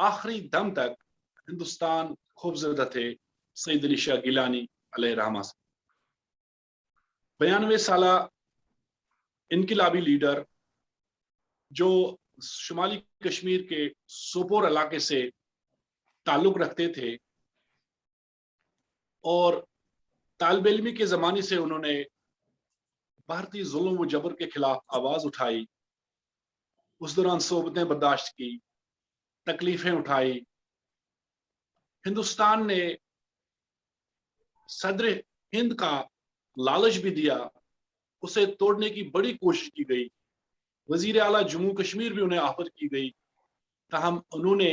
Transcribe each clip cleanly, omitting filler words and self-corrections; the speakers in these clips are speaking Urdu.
آخری دم تک ہندوستان خوفزدہ تھے سعید علی شاہ گیلانی علیہ رحمہ سے. 92 سالہ انقلابی لیڈر جو شمالی کشمیر کے سوپور علاقے سے تعلق رکھتے تھے اور طالب علمی کے زمانے سے انہوں نے بھارتی ظلم و جبر کے خلاف آواز اٹھائی. اس دوران صحبتیں برداشت کی, تکلیفیں اٹھائی. ہندوستان نے صدر ہند کا لالچ بھی دیا, اسے توڑنے کی بڑی کوشش کی گئی. وزیر اعلیٰ جموں کشمیر بھی انہیں آفر کی گئی, تاہم انہوں نے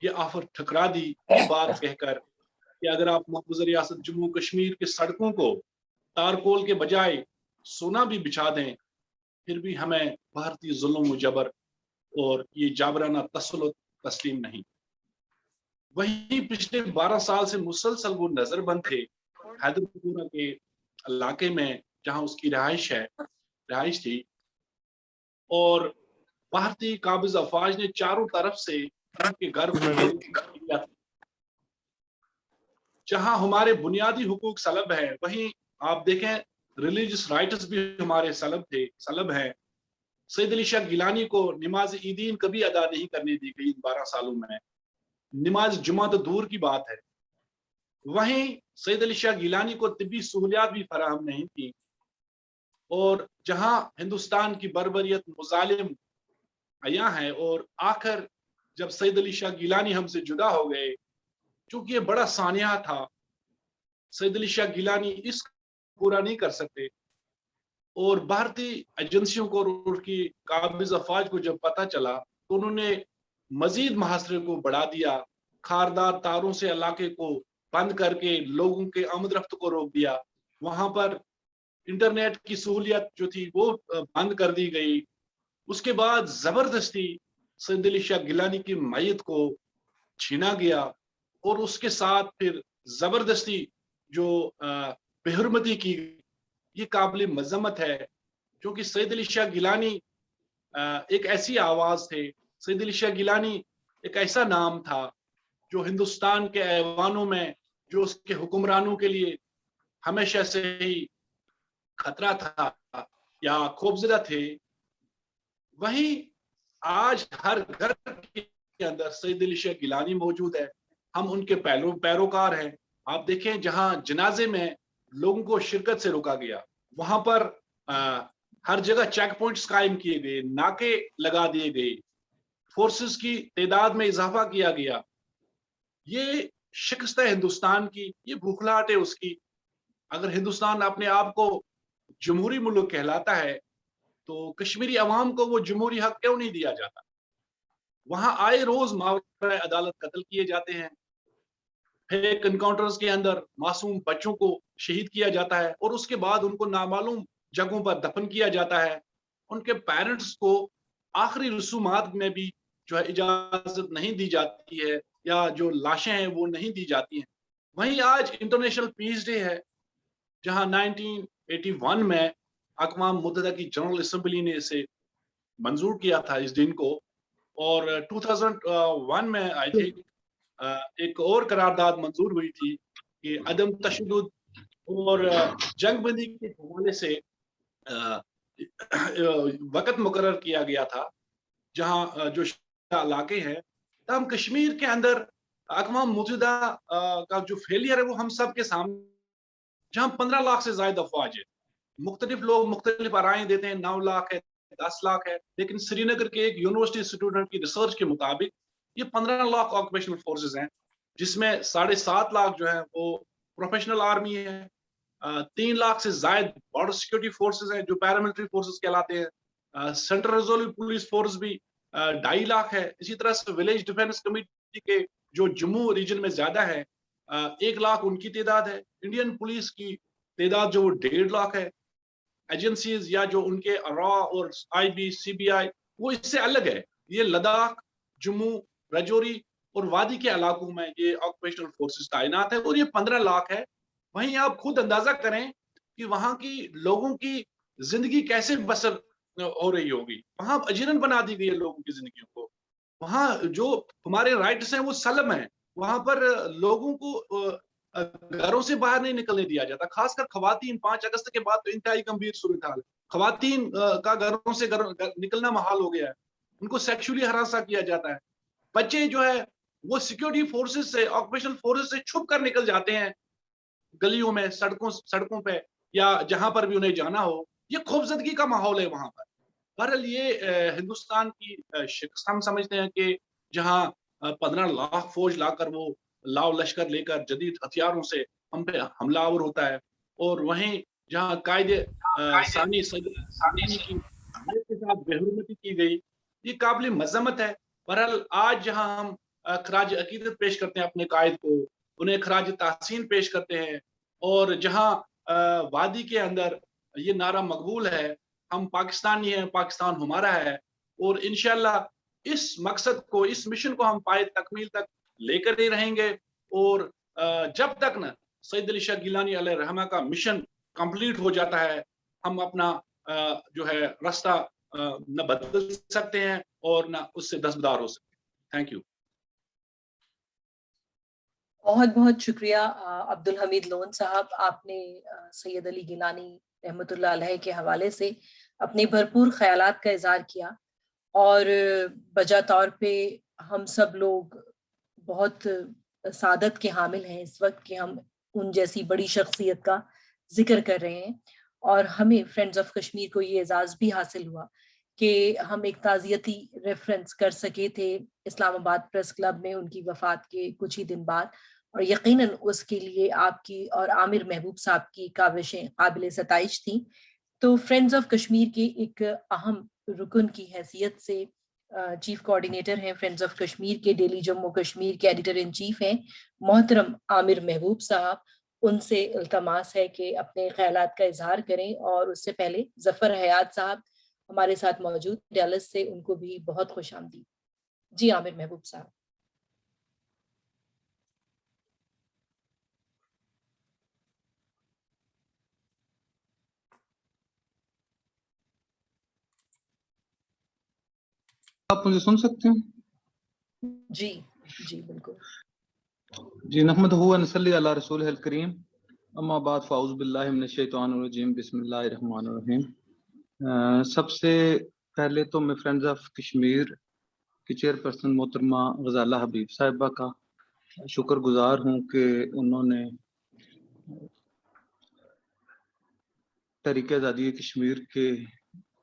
یہ آفر ٹھکرا دی یہ بات کہہ کر کہ اگر آپ محفوظ ریاست جموں کشمیر کے سڑکوں کو تارکول کے بجائے سونا بھی بچھا دیں پھر بھی ہمیں بھارتی ظلم و جبر اور یہ جابرانہ تسلط تسلیم نہیں. وہیں پچھلے 12 سال سے مسلسل وہ نظر بند تھے حیدرپورہ کے علاقے میں جہاں اس کی رہائش تھی, اور بھارتی قابض افواج نے چاروں طرف سے ان کے گھر کو جہاں ہمارے بنیادی حقوق سلب ہیں وہیں آپ دیکھیں ریلیجس رائٹس بھی ہمارے سلب ہیں. سعید علی شاہ گیلانی کو نماز عیدین کبھی ادا نہیں کرنے دی گئی ان 12 سالوں میں, نماز جمعہ تو دور کی بات ہے. وہیں سعید علی شاہ گیلانی کو طبی سہولیات بھی فراہم نہیں تھی, اور جہاں ہندوستان کی بربریت مظالم عیاں ہے, اور آخر جب سعید علی شاہ گیلانی ہم سے جدا ہو گئے, چونکہ یہ بڑا سانحہ تھا, سعید علی شاہ گیلانی اس پورا نہیں کر سکتے, اور بھارتی ایجنسیوں کو اور ان کی قابض افواج کو جب پتہ چلا تو انہوں نے مزید محاصرے کو بڑھا دیا, خاردار تاروں سے علاقے کو بند کر کے لوگوں کے آمد رفت کو روک دیا. وہاں پر انٹرنیٹ کی سہولیت جو تھی وہ بند کر دی گئی. اس کے بعد زبردستی سعید علی شاہ گیلانی کی میت کو چھینا گیا, اور اس کے ساتھ پھر زبردستی جو بے حرمتی کی گئی. یہ قابل مذمت ہے, کیونکہ سعید علی شاہ گیلانی ایک ایسی آواز تھے, سعید علی شاہ گیلانی ایک ایسا نام تھا جو ہندوستان کے ایوانوں میں جو اس کے حکمرانوں کے لیے ہمیشہ سے ہی خطرہ تھا یا خوفزدہ تھے. وہیں آج ہر گھر کے اندر سعید علی شاہ گیلانی موجود ہے, ہم ان کے پیروکار ہیں. آپ دیکھیں جہاں جنازے میں لوگوں کو شرکت سے روکا گیا, وہاں پر ہر جگہ چیک پوائنٹس قائم کیے گئے, ناکے لگا دیے گئے, فورسز کی تعداد میں اضافہ کیا گیا. یہ شکست ہے ہندوستان کی, یہ بھوکھلاہٹ ہے اس کی. اگر ہندوستان اپنے آپ کو جمہوری ملک کہلاتا ہے تو کشمیری عوام کو وہ جمہوری حق کیوں نہیں دیا جاتا؟ وہاں آئے روز ماورائے عدالت قتل کیے جاتے ہیں, فیک انکاؤنٹرز کے اندر معصوم بچوں کو شہید کیا جاتا ہے, اور اس کے بعد ان کو نامعلوم جگہوں پر دفن کیا جاتا ہے. ان کے پیرنٹس کو آخری رسومات میں بھی جو ہے اجازت نہیں دی جاتی ہے, یا جو لاشیں ہیں وہ نہیں دی جاتی ہیں. وہیں آج انٹرنیشنل پیس ڈے ہے, جہاں 1981 میں اقوام متحدہ کی جنرل اسمبلی نے اسے منظور کیا تھا اس دن کو, اور 2001 میں آئی تھنک ایک اور قرارداد منظور ہوئی تھی کہ عدم تشدد اور جنگ بندی کے حوالے سے وقت مقرر کیا گیا تھا جہاں جو علاقے ہیں. ہم کشمیر کے اندر اقوام متحدہ کا جو فیلئر ہے وہ ہم سب کے سامنے, جہاں 15 لاکھ سے زائد افواج ہے, مختلف لوگ مختلف آرائیں دیتے ہیں, 9 لاکھ ہے, 10 لاکھ ہے, لیکن سری نگر کے ایک یونیورسٹی اسٹوڈنٹ کی ریسرچ کے مطابق یہ 15 لاکھ آکوپیشنل فورسز ہیں, جس میں 7.5 لاکھ جو ہیں وہ پروفیشنل آرمی ہے, 3 لاکھ سے زائد بارڈر سیکورٹی فورسز ہیں جو پیراملٹری فورسز کہلاتے ہیں, سینٹرل ریزرو پولیس فورس بھی 2.5 لاکھ ہے. اسی طرح سے ولیج ڈیفینس کمیٹی کے جو جموں ریجن میں زیادہ ہے 1 لاکھ ان کی تعداد ہے. انڈین پولیس کی تعداد جو وہ 1.5 لاکھ ہے. ایجنسیز یا جو ان کے را اور آئی بی سی بی آئی وہ اس سے الگ ہے. یہ لداخ, جموں, راجوری اور وادی کے علاقوں میں یہ آکوپیشنل فورسز تعینات ہے, اور یہ 15 لاکھ ہے. وہیں آپ خود اندازہ کریں کہ وہاں کی لوگوں کی زندگی کیسے بسر ہو رہی ہوگی. وہاں اجیرن بنا دی گئی ہے لوگوں کی زندگیوں کو. وہاں جو ہمارے رائٹس ہیں وہ سلم ہیں، وہاں پر لوگوں کو گھروں سے باہر نہیں نکلنے دیا جاتا، خاص کر خواتین. 5 اگست کے بعد تو انتہائی گمبھیر صورتحال ہے. خواتین کا گھروں سے نکلنا محال ہو گیا ہے، ان کو سیکشولی ہراساں کیا جاتا ہے. بچے جو ہے وہ سیکیورٹی فورسز سے، آکوپیشنل فورسز سے چھپ کر نکل جاتے ہیں گلیوں میں، سڑکوں پہ، یا جہاں پر بھی انہیں جانا ہو. یہ خوفزدگی کا ماحول ہے وہاں پر. بہرحال یہ ہندوستان کی شکست ہم سمجھتے ہیں کہ جہاں 15 لاکھ فوج لا کر وہ لاؤ لشکر لے کر جدید ہتھیاروں سے ہم پہ حملہ آور ہوتا ہے، اور وہیں جہاں قائد ثانی کی کے ساتھ بے حرمتی کی گئی، یہ قابل مذمت ہے. بہرحال آج جہاں ہم خراج عقیدت پیش کرتے ہیں اپنے قائد کو، انہیں خراج تحسین پیش کرتے ہیں، اور جہاں وادی کے اندر یہ نعرہ مقبول ہے، ہم پاکستانی ہیں، پاکستان ہمارا ہے، اور انشاءاللہ اس مقصد کو، اس مشن کو ہم پائے تکمیل تک لے کر ہی رہیں گے. اور جب تک نہ سید علی شاہ گیلانی علیہ رحمہ کا مشن کمپلیٹ ہو جاتا ہے، ہم اپنا جو ہے راستہ نہ بدل سکتے ہیں اور نہ اس سے دستبردار ہو سکتے ہیں. Thank you. بہت بہت شکریہ عبدالحمید لون صاحب، آپ نے سید علی گیلانی رحمۃ اللہ علیہ کے حوالے سے اپنے بھرپور خیالات کا اظہار کیا، اور بجا طور پہ ہم سب لوگ بہت سعادت کے حامل ہیں اس وقت کہ ہم ان جیسی بڑی شخصیت کا ذکر کر رہے ہیں، اور ہمیں فرینڈز آف کشمیر کو یہ اعزاز بھی حاصل ہوا کہ ہم ایک تعزیتی ریفرنس کر سکے تھے اسلام آباد پریس کلب میں ان کی وفات کے کچھ ہی دن بعد، اور یقیناً اس کے لیے آپ کی اور عامر محبوب صاحب کی کاوشیں قابل ستائش تھیں. تو فرینڈز آف کشمیر کے ایک اہم رکن کی حیثیت سے چیف کوآرڈینیٹر ہیں فرینڈز آف کشمیر کے، ڈیلی جموں کشمیر کے ایڈیٹر ان چیف ہیں محترم عامر محبوب صاحب. ان سے التماس ہے کہ اپنے خیالات کا اظہار کریں، اور اس سے پہلے ظفر حیات صاحب ہمارے ساتھ موجود ڈیلس سے، ان کو بھی بہت خوش آمدید. جی عامر محبوب صاحب. آپ مجھے سن سکتے ہیں؟ جی جی بالکل. جی نحمدہ و نصلی علی رسولہ الکریم، اما بعد فاعوذ باللہ من الشیطان الرجیم، بسم اللہ الرحمن الرحیم. سب سے پہلے تو میں فرینڈز آف کشمیر کی چیئر پرسن محترمہ غزالہ حبیب صاحبہ کا شکر گزار ہوں کہ انہوں نے تحریک آزادی کشمیر کے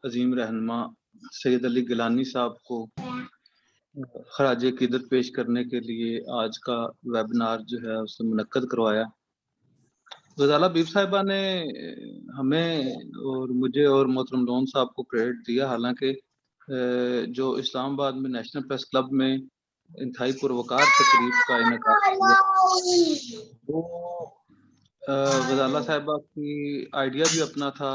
عظیم رہنما سید علی گیلانی صاحب کو خراج عقیدت پیش کرنے کے لیے آج کا ویبنار جو ہے اسے منعقد کروایا. غزالہ حبیب صاحبہ نے ہمیں اور مجھے اور محترم لون صاحب کو کریڈٹ دیا، حالانکہ جو اسلام آباد میں نیشنل پریس کلب میں انتہائی پروقار تقریب کا انعقاد کیا، وہ غزالہ صاحبہ کی آئیڈیا بھی اپنا تھا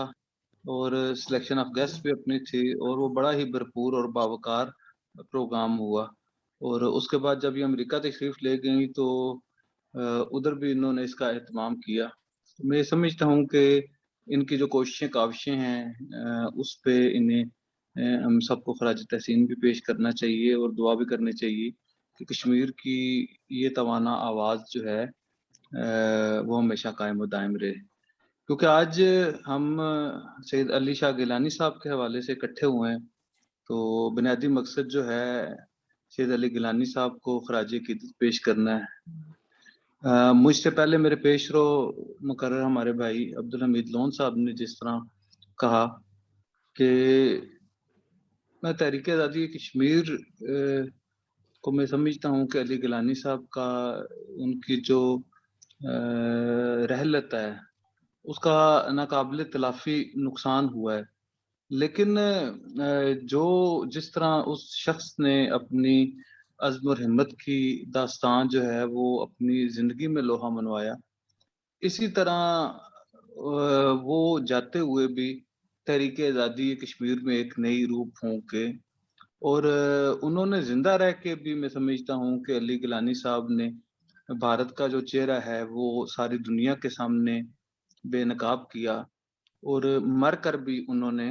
اور سلیکشن آف گیسٹ بھی اپنی تھی، اور وہ بڑا ہی بھرپور اور باوقار پروگرام ہوا. اور اس کے بعد جب یہ امریکہ تشریف لے گئیں تو ادھر بھی انہوں نے اس کا اہتمام کیا. میں سمجھتا ہوں کہ ان کی جو کوششیں کاوشیں ہیں اس پہ انہیں ہم سب کو خراج تحسین بھی پیش کرنا چاہیے اور دعا بھی کرنی چاہیے کہ کشمیر کی یہ توانا آواز جو ہے وہ ہمیشہ قائم و دائم رہے. کیونکہ آج ہم سید علی شاہ گیلانی صاحب کے حوالے سے اکٹھے ہوئے ہیں تو بنیادی مقصد جو ہے سید علی گیلانی صاحب کو خراج عقیدت پیش کرنا ہے. مجھ سے پہلے میرے پیش رو مقرر ہمارے بھائی عبدالحمید لون صاحب نے جس طرح کہا کہ میں تحریک آزادی کشمیر کو میں سمجھتا ہوں کہ علی گیلانی صاحب کا ان کی جو رحلت ہے اس کا ناقابل تلافی نقصان ہوا ہے، لیکن جس طرح اس شخص نے اپنی عزم اور ہمت کی داستان جو ہے وہ اپنی زندگی میں لوہا منوایا، اسی طرح وہ جاتے ہوئے بھی تحریک آزادی کشمیر میں ایک نئی روح پھونک کے، اور انہوں نے زندہ رہ کے بھی میں سمجھتا ہوں کہ علی گیلانی صاحب نے بھارت کا جو چہرہ ہے وہ ساری دنیا کے سامنے بے نقاب کیا، اور مر کر بھی انہوں نے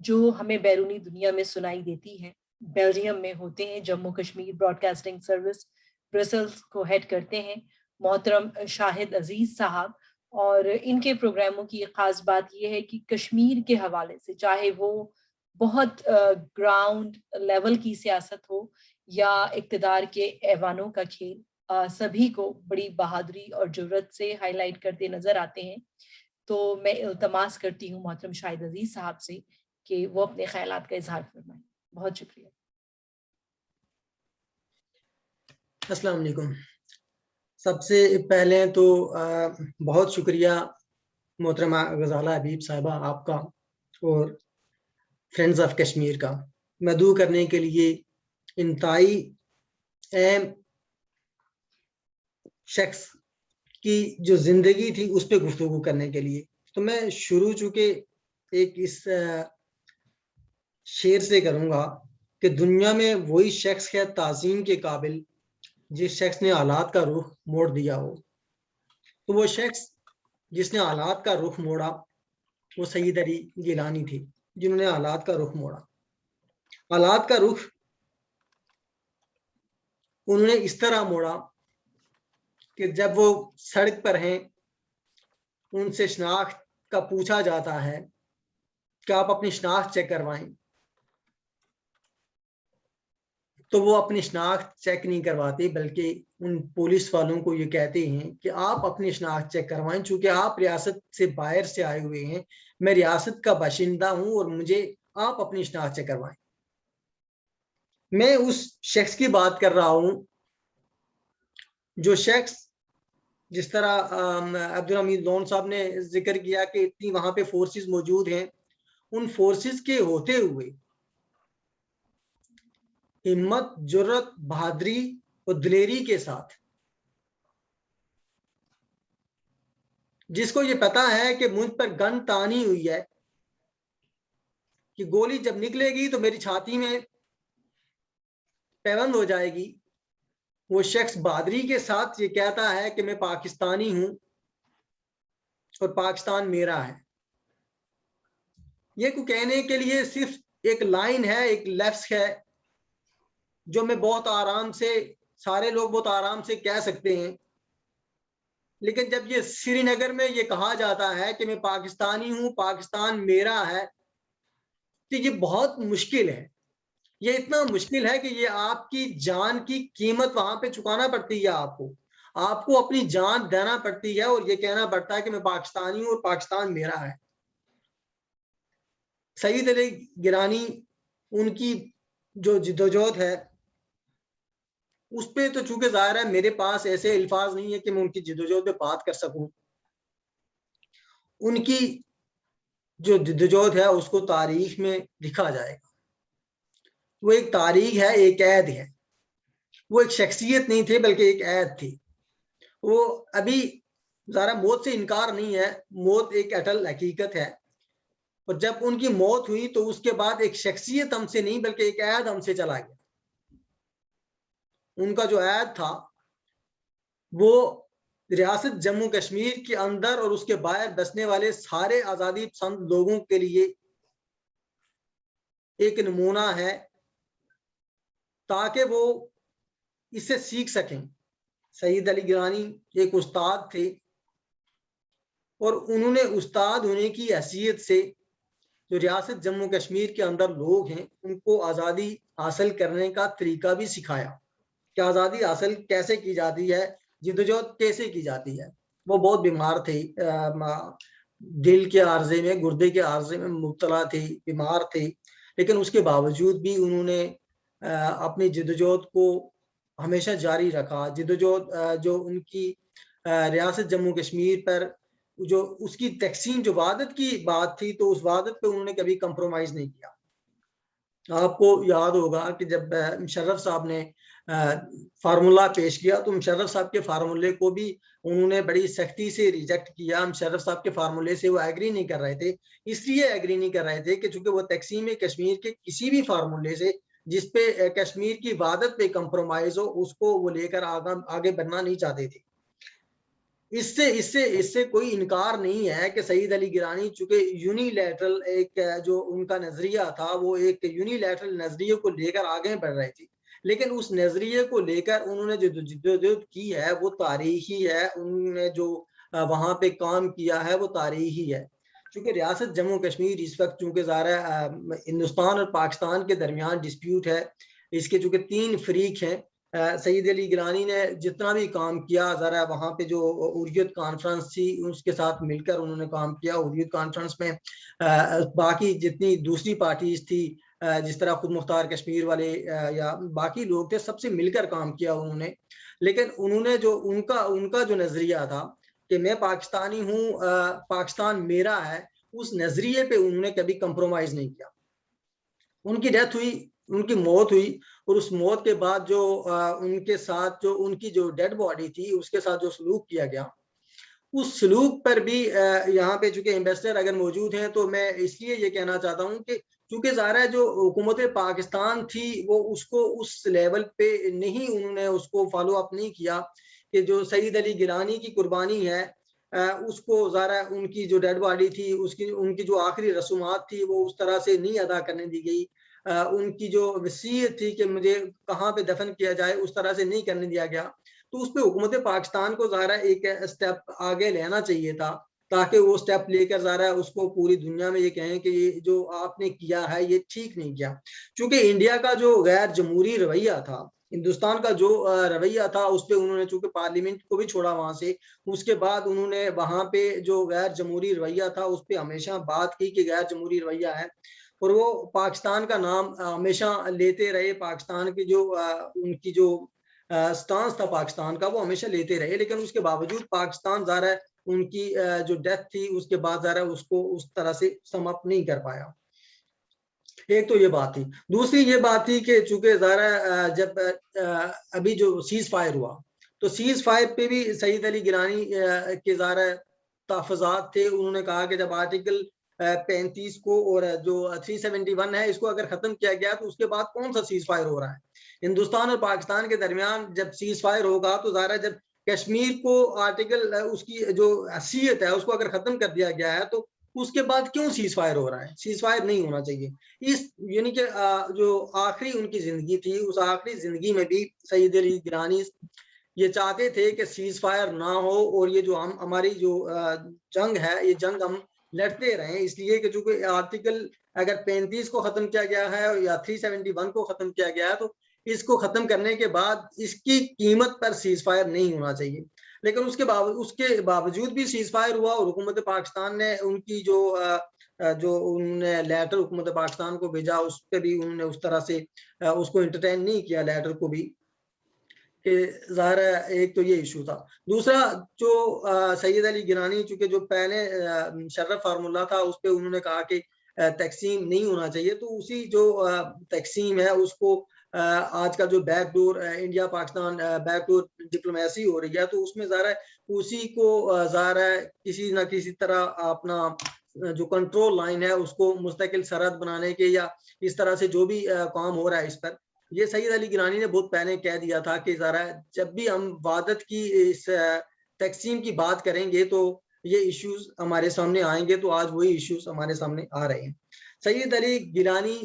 جو ہمیں بیرونی دنیا میں سنائی دیتی ہیں بیلجیم میں ہوتے ہیں. Jammu Kashmir broadcasting service Brussels کو ہیڈ کرتے ہیں محترم شاہد عزیز صاحب, اور ان کے پروگراموں کی ایک خاص بات یہ ہے کہ کشمیر کے حوالے سے, چاہے وہ بہت گراؤنڈ لیول کی سیاست ہو یا اقتدار کے ایوانوں کا کھیل, سبھی کو بڑی بہادری اور جرأت سے ہائی لائٹ کرتے نظر آتے ہیں. تو میں التماس کرتی ہوں محترم شاہد عزیز صاحب سے کہ وہ اپنے خیالات کا اظہار فرمائیں. بہت شکریہ. السلام علیکم. سب سے پہلے تو بہت شکریہ محترمہ غزالہ حبیب صاحبہ آپ کا اور فرینڈز آف کشمیر کا مدعو کرنے کے لیے انتہائی اہم شخص کی جو زندگی تھی اس پہ گفتگو کرنے کے لیے. تو میں شروع چونکہ ایک اس شعر سے کروں گا کہ دنیا میں وہی شخص ہے تعظیم کے قابل جس شخص نے حالات کا رخ موڑ دیا ہو. تو وہ شخص جس نے حالات کا رخ موڑا وہ سید علی گیلانی تھے, جنہوں نے حالات کا رخ موڑا. حالات کا رخ انہوں نے اس طرح موڑا کہ جب وہ سڑک پر ہیں ان سے شناخت کا پوچھا جاتا ہے کہ آپ اپنی شناخت چیک کروائیں, تو وہ اپنی شناخت چیک نہیں کرواتے بلکہ ان پولیس والوں کو یہ کہتے ہیں کہ آپ اپنی شناخت چیک کروائیں, چونکہ آپ ریاست سے باہر سے آئے ہوئے ہیں, میں ریاست کا باشندہ ہوں اور مجھے آپ اپنی شناخت چیک کروائیں. میں اس شخص کی بات کر رہا ہوں جو شخص جس طرح عبدالحمید لون صاحب نے ذکر کیا کہ اتنی وہاں پہ فورسز موجود ہیں, ان فورسز کے ہوتے ہوئے ہمت, جرت, بہادری اور دلیری کے ساتھ جس کو یہ پتا ہے کہ مجھ پر گن تانی ہوئی ہے کہ گولی جب نکلے گی تو میری چھاتی میں پیوند ہو جائے گی, وہ شخص بہادری کے ساتھ یہ کہتا ہے کہ میں پاکستانی ہوں اور پاکستان میرا ہے. یہ کو کہنے کے لیے صرف ایک لائن ہے, ایک لفظ ہے جو میں بہت آرام سے, سارے لوگ بہت آرام سے کہہ سکتے ہیں, لیکن جب یہ سری نگر میں یہ کہا جاتا ہے کہ میں پاکستانی ہوں, پاکستان میرا ہے, تو یہ بہت مشکل ہے. یہ اتنا مشکل ہے کہ یہ آپ کی جان کی قیمت وہاں پہ چکانا پڑتی ہے, آپ کو اپنی جان دینا پڑتی ہے اور یہ کہنا پڑتا ہے کہ میں پاکستانی ہوں اور پاکستان میرا ہے. سید علی گیلانی ان کی جو جدوجہد ہے اس پہ تو چونکہ ظاہر ہے میرے پاس ایسے الفاظ نہیں ہے کہ میں ان کی جدوجہد پہ بات کر سکوں. ان کی جو جدوجہد ہے اس کو تاریخ میں لکھا جائے گا. وہ ایک تاریخ ہے, ایک عہد ہے. وہ ایک شخصیت نہیں تھے بلکہ ایک عہد تھی. وہ ابھی ذرا موت سے انکار نہیں ہے, موت ایک اٹل حقیقت ہے, اور جب ان کی موت ہوئی تو اس کے بعد ایک شخصیت ہم سے نہیں بلکہ ایک عہد ہم سے چلا گیا. ان کا جو عہد تھا وہ ریاست جموں کشمیر کے اندر اور اس کے باہر بسنے والے سارے آزادی پسند لوگوں کے لیے ایک نمونہ ہے تاکہ وہ اس سے سیکھ سکیں. سید علی گیلانی ایک استاد تھے اور انہوں نے استاد ہونے کی حیثیت سے جو ریاست جموں کشمیر کے اندر لوگ ہیں ان کو آزادی حاصل کرنے کا طریقہ بھی سکھایا کہ آزادی حاصل کیسے کی جاتی ہے, جدوجہد کیسے کی جاتی ہے. وہ بہت بیمار تھے, دل کے عارضے میں, گردے کے عارضے میں مبتلا تھے, بیمار تھے, لیکن اس کے باوجود بھی انہوں نے اپنی جدوجہد کو ہمیشہ جاری رکھا. جدوجہد جو ان کی ریاست جموں کشمیر پر جو اس کی تقسیم جو وحدت کی بات تھی تو اس وحدت پہ انہوں نے کبھی کمپرومائز نہیں کیا. آپ کو یاد ہوگا کہ جب مشرف صاحب نے فارمولہ پیش کیا تو مشرف صاحب کے فارمولے کو بھی انہوں نے بڑی سختی سے ریجیکٹ کیا. مشرف صاحب کے فارمولے سے وہ ایگری نہیں کر رہے تھے, اس لیے ایگری نہیں کر رہے تھے کہ چونکہ وہ تقسیم کشمیر کے کسی بھی فارمولے سے جس پہ کشمیر کی وحدت پہ کمپرومائز ہو اس کو وہ لے کر آگے بڑھنا نہیں چاہتے تھے. اس سے کوئی انکار نہیں ہے کہ سعید علی گیلانی چونکہ یونیلیٹرل ایک جو ان کا نظریہ تھا وہ ایک یونیلیٹرل نظریے کو لے کر آگے بڑھ رہے تھے، لیکن اس نظریے کو لے کر انہوں نے جو جدوجہد کی ہے وہ تاریخی ہے، انہوں نے جو وہاں پہ کام کیا ہے وہ تاریخی ہے. چونکہ ریاست جموں کشمیر اس وقت چونکہ ظاہر ہندوستان اور پاکستان کے درمیان ڈسپیوٹ ہے، اس کے چونکہ 3 فریق ہیں. سعید علی گیلانی نے جتنا بھی کام کیا ذرا وہاں پہ جو حریت کانفرنس تھی اس کے ساتھ مل کر انہوں نے کام کیا. حریت کانفرنس میں باقی جتنی دوسری پارٹیز تھی جس طرح خود مختار کشمیر والے یا باقی لوگ تھے سب سے مل کر کام کیا انہوں نے. لیکن انہوں نے جو ان کا جو نظریہ تھا کہ میں پاکستانی ہوں، پاکستان میرا ہے، اس نظریے پہ انہوں نے کبھی کمپرومائز نہیں کیا. ان کی ڈیتھ ہوئی، ان کی موت ہوئی، اور اس موت کے بعد جو ان کے ساتھ جو ان کی جو ڈیڈ باڈی تھی اس کے ساتھ جو سلوک کیا گیا، اس سلوک پر بھی یہاں پہ چونکہ ایمبیسڈر اگر موجود ہیں تو میں اس لیے یہ کہنا چاہتا ہوں کہ چونکہ ظاہر ہے جو حکومت پاکستان تھی وہ اس کو اس لیول پہ نہیں، انہوں نے اس کو فالو اپ نہیں کیا کہ جو سعید علی گیلانی کی قربانی ہے اس کو ظاہر ان کی جو ڈیڈ باڈی تھی ان کی جو آخری رسومات تھی وہ اس طرح سے نہیں ادا کرنے دی گئی. ان کی جو وصیت تھی کہ مجھے کہاں پہ دفن کیا جائے اس طرح سے نہیں کرنے دیا گیا. تو اس پہ حکومت پاکستان کو ظاہر ایک اسٹیپ آگے لینا چاہیے تھا تاکہ وہ اسٹیپ لے کر ظاہر اس کو پوری دنیا میں یہ کہیں کہ یہ جو آپ نے کیا ہے یہ ٹھیک نہیں کیا. چونکہ انڈیا کا جو غیر جمہوری رویہ تھا، ہندوستان کا جو رویہ تھا اس پہ انہوں نے چونکہ پارلیمنٹ کو بھی چھوڑا وہاں سے، اس کے بعد انہوں نے وہاں پہ جو غیر جمہوری رویہ تھا اس پہ ہمیشہ بات کی کہ غیر جمہوری رویہ ہے، اور وہ پاکستان کا نام ہمیشہ لیتے رہے. پاکستان کی جو ان کی جو سٹانس تھا پاکستان کا وہ ہمیشہ لیتے رہے. لیکن اس کے باوجود پاکستان ظاہر ہے ان کی جو ڈیتھ تھی اس کے بعد ظاہر اس کو اس طرح سے سم اپ نہیں کر پایا. ایک تو یہ بات تھی. دوسری یہ بات تھی کہ چونکہ ظاہر جب ابھی جو سیز فائر ہوا تو سیز فائر پہ بھی سعید علی گیلانی کے ظاہر تحفظات تھے. انہوں نے کہا کہ جب آرٹیکل 35 کو اور جو 371 ہے اس کو اگر ختم کیا گیا تو اس کے بعد کون سا سیز فائر ہو رہا ہے. ہندوستان اور پاکستان کے درمیان جب سیز فائر ہوگا تو ظاہر جب کشمیر کو آرٹیکل اس کی جو حیثیت ہے اس کو اگر ختم کر دیا گیا ہے تو اس کے بعد کیوں سیز فائر ہو رہا ہے. سیز فائر نہیں ہونا چاہیے. اس یعنی کہ جو آخری ان کی زندگی تھی اس آخری زندگی میں بھی سعید علی گیلانی یہ چاہتے تھے کہ سیز فائر نہ ہو اور یہ جو ہماری جو جنگ ہے یہ جنگ ہم لڑتے رہیں. اس لیے کہ چونکہ آرٹیکل اگر 35 کو ختم کیا گیا ہے یا 371 کو ختم کیا گیا ہے تو اس کو ختم کرنے کے بعد اس کی قیمت پر سیز فائر نہیں ہونا چاہیے. لیکن اس کے باوجود بھی سیز فائر ہوا اور حکومت پاکستان نے ان کی جو انہوں نے لیٹر حکومت پاکستان کو بھیجا اس پہ بھی انہوں نے اس طرح سے اس کو انٹرٹین نہیں کیا لیٹر کو بھی، کہ ظاہر ایک تو یہ ایشو تھا. دوسرا جو سعید علی گیلانی چونکہ جو پہلے شرف فارمولہ تھا اس پہ انہوں نے کہا کہ تقسیم نہیں ہونا چاہیے، تو اسی جو تقسیم ہے اس کو آج کا جو back door India Pakistan back door diplomacy ہو رہی ہے تو اس میں ظاہر اسی کو ظاہر کسی نہ کسی طرح اپنا جو کنٹرول لائن ہے اس کو مستقل سرحد بنانے کے یا اس طرح سے جو بھی کام ہو رہا ہے اس پر یہ سعید علی گیلانی نے بہت پہلے کہہ دیا تھا کہ ذرا جب بھی ہم وحدت کی اس تقسیم کی بات کریں گے تو یہ ایشوز ہمارے سامنے آئیں گے. تو آج وہی ایشوز ہمارے سامنے آ رہے ہیں. سعید علی گیلانی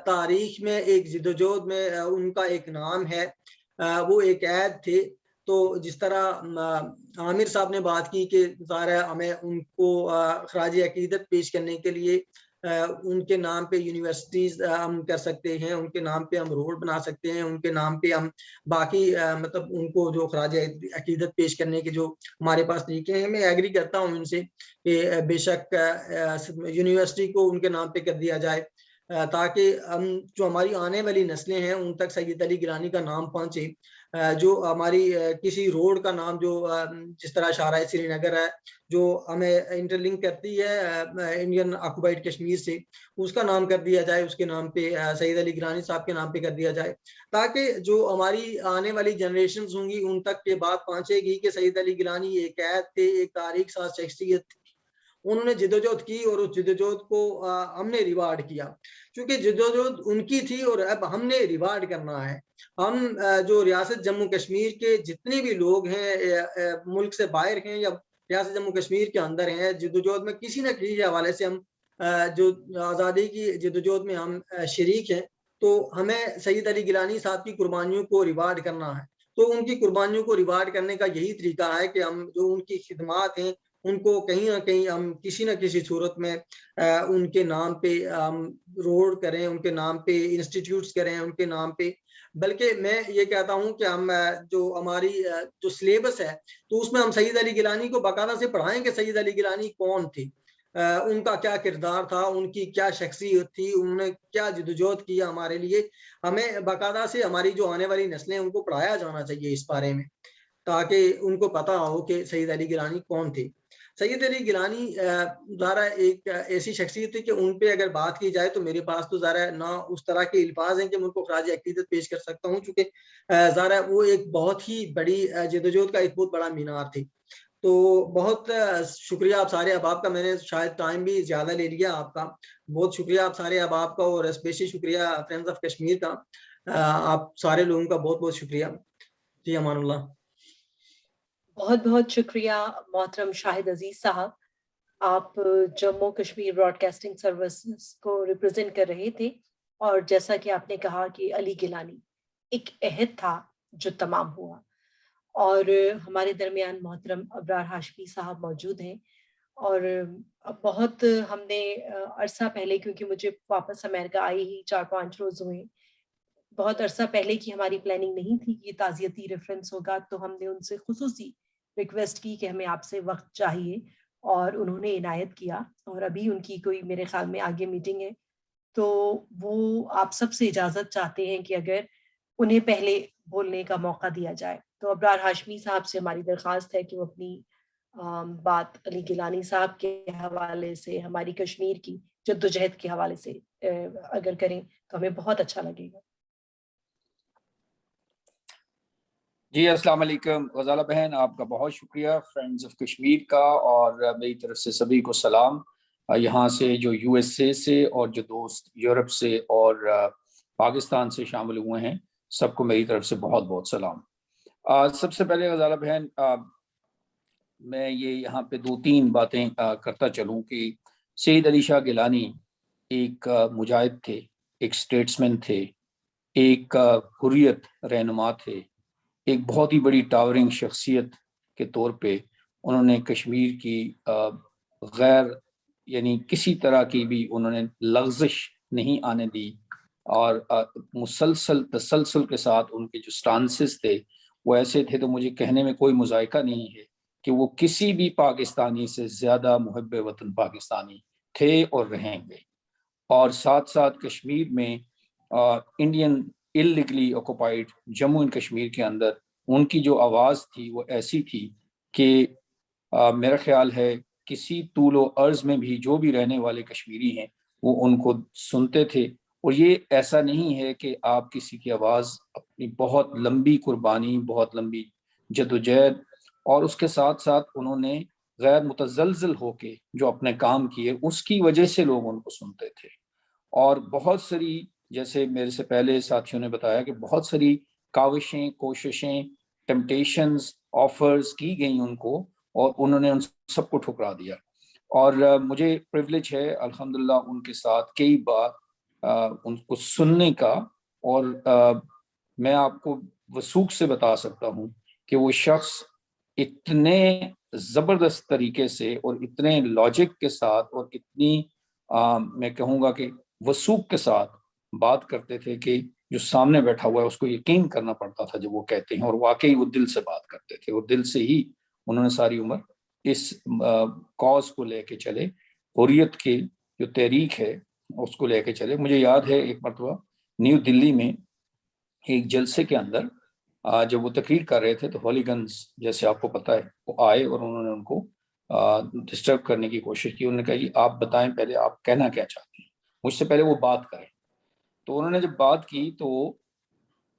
تاریخ میں ایک جدوجہد میں ان کا ایک نام ہے، وہ ایک عید تھے. تو جس طرح عامر صاحب نے بات کی کہ ظاہر ہمیں ان کو خراج عقیدت پیش کرنے کے لیے ان کے نام پہ یونیورسٹیز ہم کر سکتے ہیں، ان کے نام پہ ہم روڈ بنا سکتے ہیں، ان کے نام پہ ہم باقی مطلب ان کو جو خراج عقیدت پیش کرنے کے جو ہمارے پاس طریقے ہیں. میں ایگری کرتا ہوں ان سے کہ بے شک یونیورسٹی کو ان کے نام پہ کر دیا جائے تاکہ ہم جو ہماری آنے والی نسلیں ہیں ان تک سعید علی گیلانی کا نام پہنچے. جو ہماری کسی روڈ کا نام جو جس طرح شاہراہ سری نگر ہے جو ہمیں انٹرلنک کرتی ہے انڈین آکوپائڈ کشمیر سے، اس کا نام کر دیا جائے، اس کے نام پہ سعید علی گیلانی صاحب کے نام پہ کر دیا جائے تاکہ جو ہماری آنے والی جنریشنز ہوں گی ان تک یہ بات پہنچے گی کہ سعید علی گیلانی ایک قید تھے، ایک تاریخ ساز شخصیت تھی. انہوں نے جدوجہد کی اور اس جدوجہد کو ہم نے ریوارڈ کیا، چونکہ جدوجہد ان کی تھی اور اب ہم نے ریوارڈ کرنا ہے۔ ہم جو ریاست جموں کشمیر کے جتنے بھی لوگ ہیں ملک سے باہر ہیں یا ریاست جموں کشمیر کے اندر ہیں، جدوجہد میں کسی نہ کسی حوالے سے ہم جو آزادی کی جدوجہد میں ہم شریک ہیں، تو ہمیں سید علی گیلانی صاحب کی قربانیوں کو ریوارڈ کرنا ہے۔ تو ان کی قربانیوں کو ریوارڈ کرنے کا یہی طریقہ ہے کہ ہم جو ان کی خدمات ہیں ان کو کہیں نہ کہیں ہم کسی نہ کسی صورت میں ان کے نام پہ روڈ کریں، ان کے نام پہ انسٹیٹیوٹس کریں، ان کے نام پہ۔ بلکہ میں یہ کہتا ہوں کہ ہم جو ہماری جو سلیبس ہے تو اس میں ہم سید علی گیلانی کو باقاعدہ سے پڑھائیں کہ سید علی گیلانی کون تھے، ان کا کیا کردار تھا، ان کی کیا شخصیت تھی، انہوں نے کیا جدوجہد کیا ہمارے لیے۔ ہمیں باقاعدہ سے ہماری جو آنے والی نسلیں ان کو پڑھایا جانا چاہیے اس بارے میں، تاکہ ان کو پتا ہو کہ سید علی گیلانی کون تھے۔ سید علی گیلانی ذرا ایک ایسی شخصیت ہے کہ ان پہ اگر بات کی جائے تو میرے پاس تو ذرا نہ اس طرح کے الفاظ ہیں کہ میں ان کو خراج عقیدت پیش کر سکتا ہوں، چونکہ ذرا وہ ایک بہت ہی بڑی جدوجہد کا ایک بہت بڑا مینار تھے۔ تو بہت شکریہ آپ سارے احباب کا، میں نے شاید ٹائم بھی زیادہ لے لیا آپ کا، بہت شکریہ آپ سارے احباب کا، اور اسپیشلی شکریہ فرینڈز آف کشمیر کا، آپ سارے لوگوں کا بہت بہت شکریہ۔ جی امان اللہ۔ بہت بہت شکریہ محترم شاہد عزیز صاحب، آپ Jammu Kashmir broadcasting services کو ریپرزینٹ کر رہے تھے، اور جیسا کہ آپ نے کہا کہ علی گیلانی ایک عہد تھا جو تمام ہوا، اور ہمارے درمیان محترم ابرار ہاشمی صاحب موجود ہیں، اور بہت ہم نے عرصہ پہلے، کیونکہ مجھے واپس امریکہ آئی ہی 4-5 روز ہوئے، بہت عرصہ پہلے کی ہماری پلاننگ نہیں تھی کہ یہ تعزیتی ریفرنس ہوگا، تو ہم نے ان سے خصوصی ریکویسٹ کی کہ ہمیں آپ سے وقت چاہیے، اور انہوں نے عنایت کیا، اور ابھی ان کی کوئی میرے خیال میں آگے میٹنگ ہے، تو وہ آپ سب سے اجازت چاہتے ہیں کہ اگر انہیں پہلے بولنے کا موقع دیا جائے۔ تو ابرار ہاشمی صاحب سے ہماری درخواست ہے کہ وہ اپنی بات علی گیلانی صاحب کے حوالے سے، ہماری کشمیر کی جدوجہد کے حوالے سے اگر کریں تو ہمیں بہت اچھا لگے گا۔ جی السلام علیکم غزالہ بہن، آپ کا بہت شکریہ، فرینڈز آف کشمیر کا، اور میری طرف سے سبھی کو سلام، یہاں سے جو یو ایس اے سے اور جو دوست یورپ سے اور پاکستان سے شامل ہوئے ہیں، سب کو میری طرف سے بہت بہت سلام۔ سب سے پہلے غزالہ بہن، میں یہ یہاں پہ 2-3 باتیں کرتا چلوں کہ سید علی شاہ گیلانی ایک مجاہد تھے، ایک اسٹیٹسمین تھے، ایک حریت رہنما تھے، ایک بہت ہی بڑی ٹاورنگ شخصیت کے طور پہ انہوں نے کشمیر کی غیر یعنی کسی طرح کی بھی انہوں نے لغزش نہیں آنے دی، اور تسلسل کے ساتھ ان کے جو سٹانسز تھے وہ ایسے تھے، تو مجھے کہنے میں کوئی مذائقہ نہیں ہے کہ وہ کسی بھی پاکستانی سے زیادہ محب وطن پاکستانی تھے اور رہیں گے۔ اور ساتھ ساتھ کشمیر میں Indian illegally occupied Jammu and Kashmir کے اندر ان کی جو آواز تھی وہ ایسی تھی کہ میرا خیال ہے کسی طول و عرض میں بھی جو بھی رہنے والے کشمیری ہیں وہ ان کو سنتے تھے۔ اور یہ ایسا نہیں ہے کہ آپ کسی کی آواز اپنی بہت لمبی قربانی، بہت لمبی جدوجہد، اور اس کے ساتھ ساتھ انہوں نے غیر متزلزل ہو کے جو اپنے کام کیے، اس کی وجہ سے لوگ ان کو سنتے تھے۔ اور بہت ساری، جیسے میرے سے پہلے ساتھیوں نے بتایا کہ بہت ساری کاوشیں، کوششیں، ٹیمپٹیشنز، آفرز کی گئیں ان کو، اور انہوں نے ان سب کو ٹھکرا دیا۔ اور مجھے پریولیج ہے الحمدللہ ان کے ساتھ کئی بار ان کو سننے کا، اور میں آپ کو وثوق سے بتا سکتا ہوں کہ وہ شخص اتنے زبردست طریقے سے اور اتنے لاجک کے ساتھ اور اتنی میں کہوں گا کہ وثوق کے ساتھ بات کرتے تھے کہ جو سامنے بیٹھا ہوا ہے اس کو یقین کرنا پڑتا تھا جب وہ کہتے ہیں، اور واقعی وہ دل سے بات کرتے تھے، اور دل سے ہی انہوں نے ساری عمر اس کاز کو لے کے چلے، حریت کی جو تحریک ہے اس کو لے کے چلے۔ مجھے یاد ہے ایک مرتبہ نیو دلی میں ایک جلسے کے اندر جب وہ تقریر کر رہے تھے تو ہولی گنز جیسے آپ کو پتہ ہے وہ آئے اور انہوں نے ان کو ڈسٹرب کرنے کی کوشش کی۔ انہوں نے کہا جی آپ بتائیں پہلے آپ کہنا کیا چاہتے ہیں، مجھ سے پہلے وہ بات کریں۔ تو انہوں نے جب بات کی تو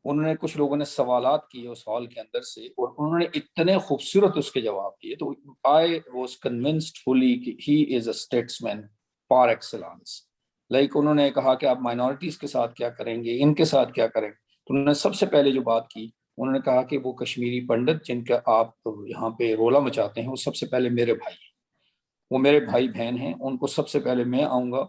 انہوں نے کچھ لوگوں نے سوالات کیے اس ہال کے اندر سے اور انہوں نے اتنے خوبصورت اس کے جواب دیے, تو I was convinced fully کہ he is a statesman par excellence. Like انہوں نے کہا کہ آپ مائنورٹیز کے ساتھ کیا کریں گے, ان کے ساتھ کیا کریں. تو انہوں نے سب سے پہلے جو بات کی, انہوں نے کہا کہ وہ کشمیری پنڈت جن کا آپ یہاں پہ رولا مچاتے ہیں وہ سب سے پہلے میرے بھائی ہیں, وہ میرے بھائی بہن ہیں, ان کو سب سے پہلے میں آؤں گا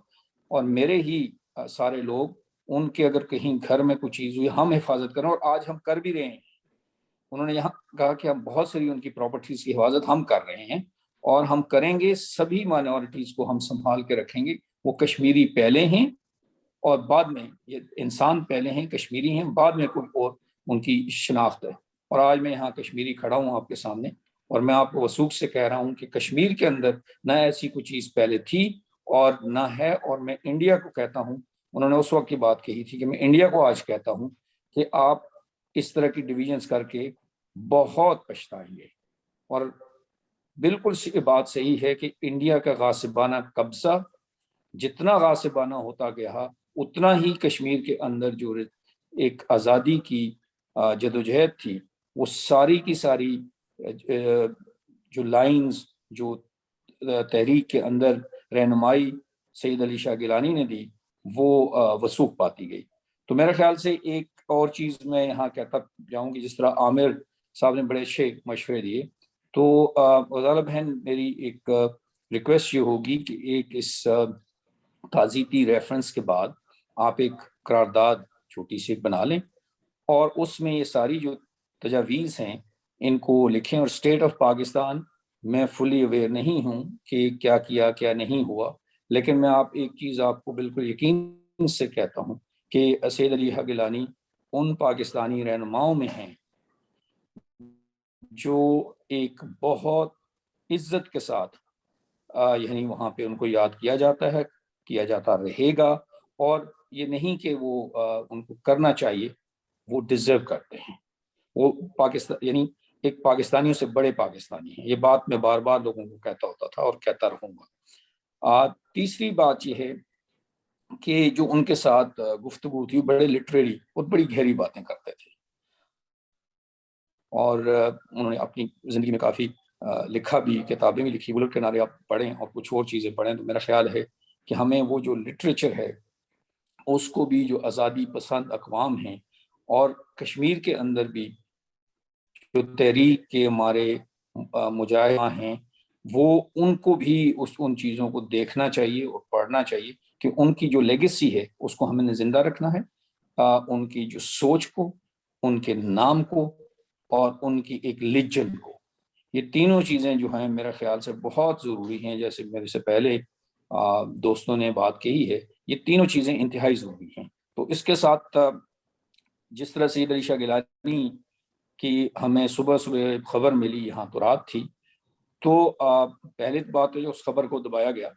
اور میرے ہی سارے لوگ, ان کے اگر کہیں گھر میں کوئی چیز ہوئی ہم حفاظت کریں, اور آج ہم کر بھی رہے ہیں. انہوں نے یہاں کہا کہ ہم بہت ساری ان کی پراپرٹیز کی حفاظت ہم کر رہے ہیں اور ہم کریں گے, سبھی مائنورٹیز کو ہم سنبھال کے رکھیں گے. وہ کشمیری پہلے ہیں اور بعد میں یہ انسان پہلے ہیں, کشمیری ہیں, بعد میں کوئی اور ان کی شناخت ہے. اور آج میں یہاں کشمیری کھڑا ہوں آپ کے سامنے, اور میں آپ کو وثوق سے کہہ رہا ہوں کہ کشمیر کے اندر نہ ایسی کوئی چیز پہلے تھی اور نہ ہے. اور میں انڈیا کو کہتا ہوں, انہوں نے اس وقت کی بات کہی تھی کہ میں انڈیا کو آج کہتا ہوں کہ آپ اس طرح کی ڈویژنز کر کے بہت پچھتائیں گے. اور بالکل بات صحیح ہے کہ انڈیا کا غاصبانہ قبضہ جتنا غاصبانہ ہوتا گیا, اتنا ہی کشمیر کے اندر جو ایک آزادی کی جدوجہد تھی, وہ ساری کی ساری جو لائنز جو تحریک کے اندر رہنمائی سید علی شاہ گیلانی نے دی, وہ وثوق پاتی گئی. تو میرے خیال سے ایک اور چیز میں یہاں کہتا جاؤں گی, جس طرح عامر صاحب نے بڑے اچھے مشورے دیے, تو غزالہ بہن میری ایک ریکویسٹ یہ ہوگی کہ ایک اس تعزیتی ریفرنس کے بعد آپ ایک قرارداد چھوٹی سی بنا لیں اور اس میں یہ ساری جو تجاویز ہیں ان کو لکھیں. اور اسٹیٹ آف پاکستان میں فلی اویئر نہیں ہوں کہ کیا کیا کیا نہیں ہوا, لیکن میں آپ ایک چیز آپ کو بالکل یقین سے کہتا ہوں کہ سید علی شاہ گیلانی ان پاکستانی رہنماؤں میں ہیں جو ایک بہت عزت کے ساتھ یعنی وہاں پہ ان کو یاد کیا جاتا ہے, کیا جاتا رہے گا. اور یہ نہیں کہ وہ ان کو کرنا چاہیے, وہ ڈیزرو کرتے ہیں. وہ پاکستان یعنی ایک پاکستانیوں سے بڑے پاکستانی ہیں. یہ بات میں بار بار لوگوں کو کہتا ہوتا تھا اور کہتا رہوں گا. تیسری بات یہ ہے کہ جو ان کے ساتھ گفتگو تھی, بڑے لٹریری اور بڑی گہری باتیں کرتے تھے, اور انہوں نے اپنی زندگی میں کافی لکھا بھی, کتابیں بھی لکھی. بلٹ کنارے آپ پڑھیں اور کچھ اور چیزیں پڑھیں, تو میرا خیال ہے کہ ہمیں وہ جو لٹریچر ہے اس کو بھی, جو آزادی پسند اقوام ہیں اور کشمیر کے اندر بھی جو تحریک کے ہمارے مجاہدین ہیں, وہ ان کو بھی ان چیزوں کو دیکھنا چاہیے اور پڑھنا چاہیے کہ ان کی جو لیگیسی ہے اس کو ہمیں زندہ رکھنا ہے. ان کی جو سوچ کو, ان کے نام کو اور ان کی ایک لیجنڈ کو, یہ تینوں چیزیں جو ہیں میرے خیال سے بہت ضروری ہیں. جیسے میرے سے پہلے دوستوں نے بات کہی ہے, یہ تینوں چیزیں انتہائی ضروری ہیں. تو اس کے ساتھ جس طرح سید علی شاہ گیلانی کی ہمیں صبح خبر ملی, یہاں تو رات تھی, تو پہلی بات ہے اس خبر کو دبایا گیا,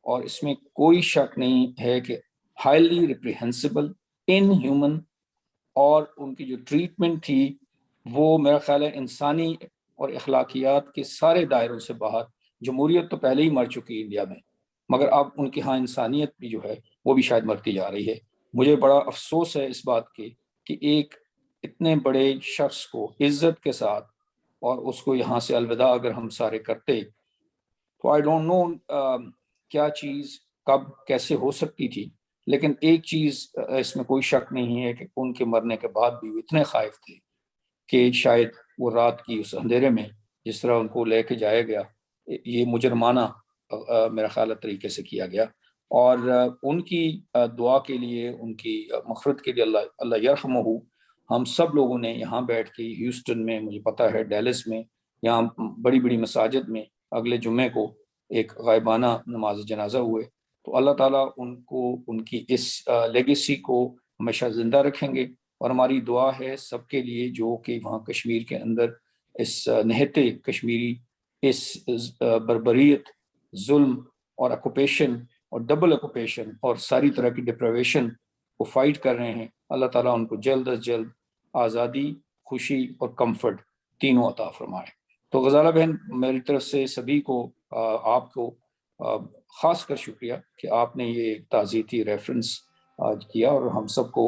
اور اس میں کوئی شک نہیں ہے کہ ہائیلی ریپریہنسبل, ان ہیومن, اور ان کی جو ٹریٹمنٹ تھی وہ میرا خیال ہے انسانی اور اخلاقیات کے سارے دائروں سے باہر. جمہوریت تو پہلے ہی مر چکی انڈیا میں, مگر اب ان کے ہاں انسانیت بھی جو ہے وہ بھی شاید مرتی جا رہی ہے. مجھے بڑا افسوس ہے اس بات کی کہ ایک اتنے بڑے شخص کو عزت کے ساتھ اور اس کو یہاں سے الوداع اگر ہم سارے کرتے, تو آئی ڈونٹ نو کیا چیز کب کیسے ہو سکتی تھی. لیکن ایک چیز اس میں کوئی شک نہیں ہے کہ ان کے مرنے کے بعد بھی وہ اتنے خائف تھے کہ شاید وہ رات کی اس اندھیرے میں جس طرح ان کو لے کے جایا گیا, یہ مجرمانہ میرا خیال طریقے سے کیا گیا. اور ان کی دعا کے لیے, ان کی مغفرت کے لیے اللہ یرحمہ, ہم سب لوگوں نے یہاں بیٹھ کے ہیوسٹن میں, مجھے پتا ہے ڈیلس میں, یہاں بڑی بڑی مساجد میں اگلے جمعے کو ایک غائبانہ نماز جنازہ ہوئے. تو اللہ تعالیٰ ان کو, ان کی اس لیگیسی کو ہمیشہ زندہ رکھیں گے. اور ہماری دعا ہے سب کے لیے جو کہ وہاں کشمیر کے اندر اس نہتے کشمیری, اس بربریت, ظلم اور اکوپیشن اور ڈبل اکوپیشن اور ساری طرح کی ڈپریویشن کو فائٹ کر رہے ہیں, اللہ تعالیٰ ان کو جلد از جلد آزادی, خوشی اور کمفرٹ تینوں عطا فرمائے. تو غزالہ بہن میری طرف سے سبھی کو, آپ کو خاص کر شکریہ کہ آپ نے یہ تعزیتی ریفرنس کیا اور ہم سب کو